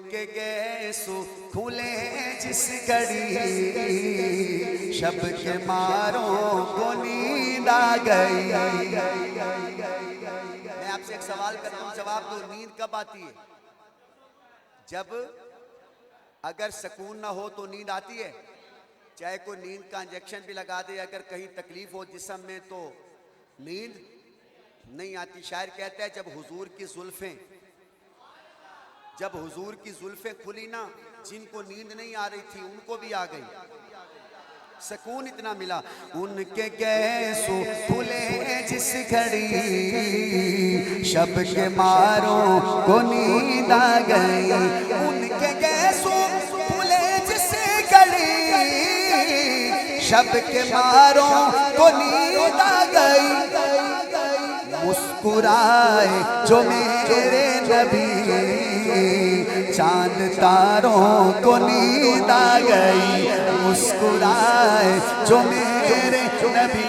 उनके गैसो खुले जिस घड़ी, शब के मारों को नींद आ गई। मैं आपसे एक सवाल करता हूँ, जवाब दो, नींद कब आती है? जब अगर सुकून ना हो तो नींद आती है। चाहे कोई नींद का इंजेक्शन भी लगा दे, अगर कहीं तकलीफ हो जिस्म में तो नींद नहीं आती। शायर कहता है जब हुजूर की जुल्फें खुली ना, जिनको नींद नहीं आ रही थी उनको भी आ गई, सुकून इतना मिला। उनके गैसो खुले जिस घड़ी, शब के मारों को नींद आ गई। उनके गैसो खुले जिस घड़ी, शब के मारों को नींद आ गई। मुस्कुराए जो मेरे नबी, चांद तारों को नींद आ गई। मुस्कुराए जो मेरे नबी,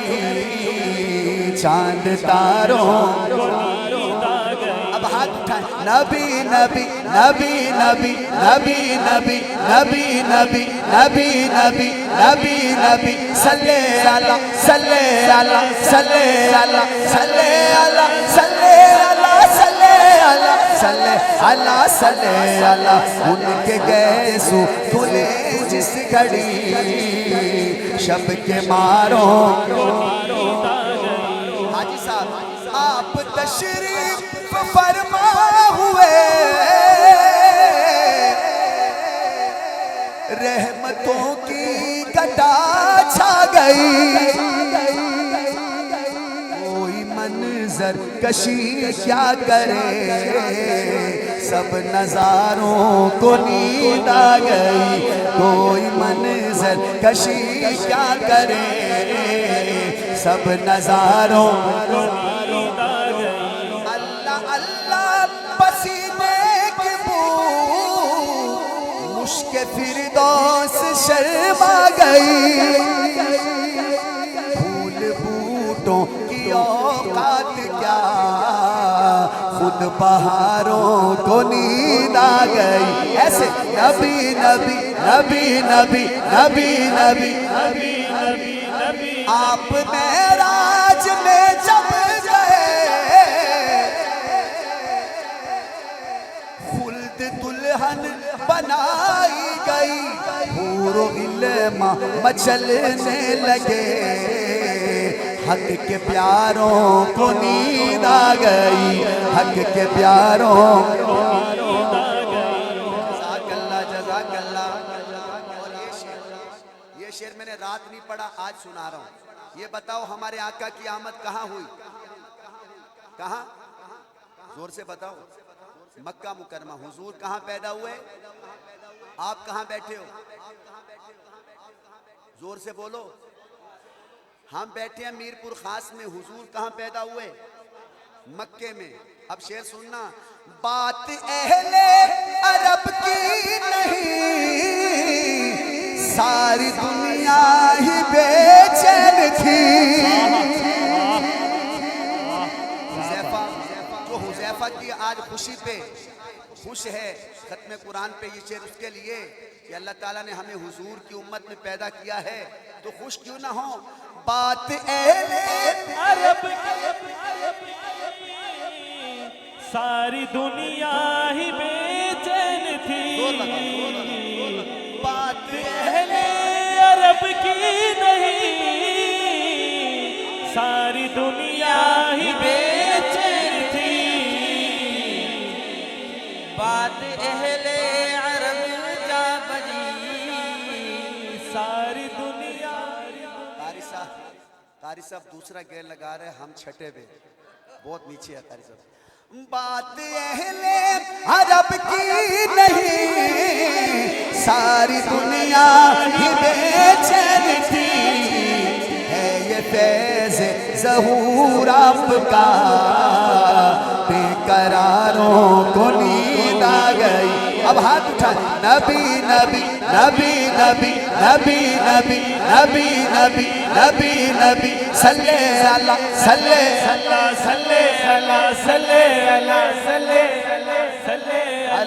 चांद तारों को नींद आ गई। अब हाथ उठाए, नबी नबी नबी नबी नबी नबी नबी नबी नबी नबी नबी नबी सल्ले अला सल्ले अला सल्ले अला सल्ले अला सल्ले अला सल्ले अला सल्ले अला सल्ले अला। उनके गैसो खुले जिस घड़ी, शब के मारों। हाजी साहब आप तशरीफ फरमा हुए, रहमतों की घटा छा गई। कोई मंजर कशी क्या करे, सब नजारों को नींद आ गई। कोई मंजर कशी क्या करे, सब नजारों को नींद आ गई। अल्लाह अल्लाह पसीने की बूंद मुश्क फिरदौस शर्मा गई। फूल बूटों की औकात क्या, खुद बहारों को नींद आ गई। ऐसे नबी नबी नबी नबी नबी नबी नबी नबी नबी आप मेराज में जब गए, खुल्द दुल्हन बनाई गई। पूरो इल्मा मचलने लगे, हक के प्यारों को नींद आ गई। हक के प्यारों को नींद आ गई। जज़ाकल्लाह जज़ाकल्लाह। और ये शेर मैंने रात नहीं पढ़ा, आज सुना रहा हूँ। ये बताओ हमारे आका की आमद कहाँ हुई? कहाँ? जोर से बताओ। मक्का मुकरमा। हुजूर कहाँ पैदा हुए? आप कहाँ बैठे हो? जोर से बोलो। हम बैठे हैं मीरपुर खास में। हुजूर कहाँ पैदा हुए? मक्के में। अब शेर सुनना। बात अहले अरब की नहीं, सारी दुनिया ही बेचैन थी। जो हुज़ैफा की आज खुशी पे खुश है, खत्म कुरान पे ये शेर उसके लिए कि अल्लाह ताला ने हमें हुजूर की उम्मत में पैदा किया है, तो खुश क्यों ना हो। बात अहले अरब सारी दुनिया ही बेचैन थी। बात अहले अरब की नहीं, सारी दुनिया ही बेचैन थी। बात अहले अरब का बजी, सारी दुनिया। कारी साहब दूसरा गेर लगा रहे, हम छठे पे, बहुत नीचे है कारी साहब। बात अहले अरब की नहीं, सारी दुनिया ही बेचैन थी। है ये फैज़ ज़हूर आपका, बेकरारों को नींद आ गई। अब हाथ उठा। नबी नबी नबी नबी नबी नबी नबी नबी नबी नबी सल्ले अला सल्ले सल्ले अला सल्ले अला सल्ले सल्ले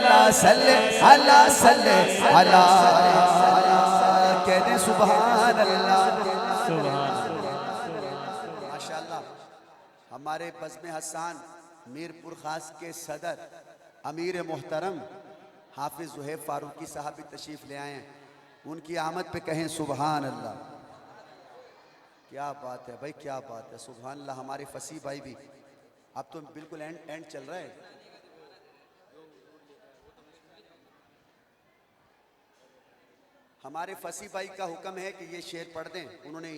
अल्लाह सल्ले अला सल्ले अला, कह दे सुभान अल्लाह। माशाअल्लाह हमारे बज़्म हसान मीरपुर खास के सदर अमीर मोहतरम हाफिज ज़ुहैब फारूकी साहब भी तशरीफ़ ले आए हैं, उनकी आमद पे कहें सुभान अल्लाह। क्या बात है भाई, क्या बात है, सुभान अल्लाह। हमारे फसी भाई भी, अब तो बिल्कुल एंड चल रहा है। हमारे फसी भाई का हुक्म है कि ये शेर पढ़ दें, उन्होंने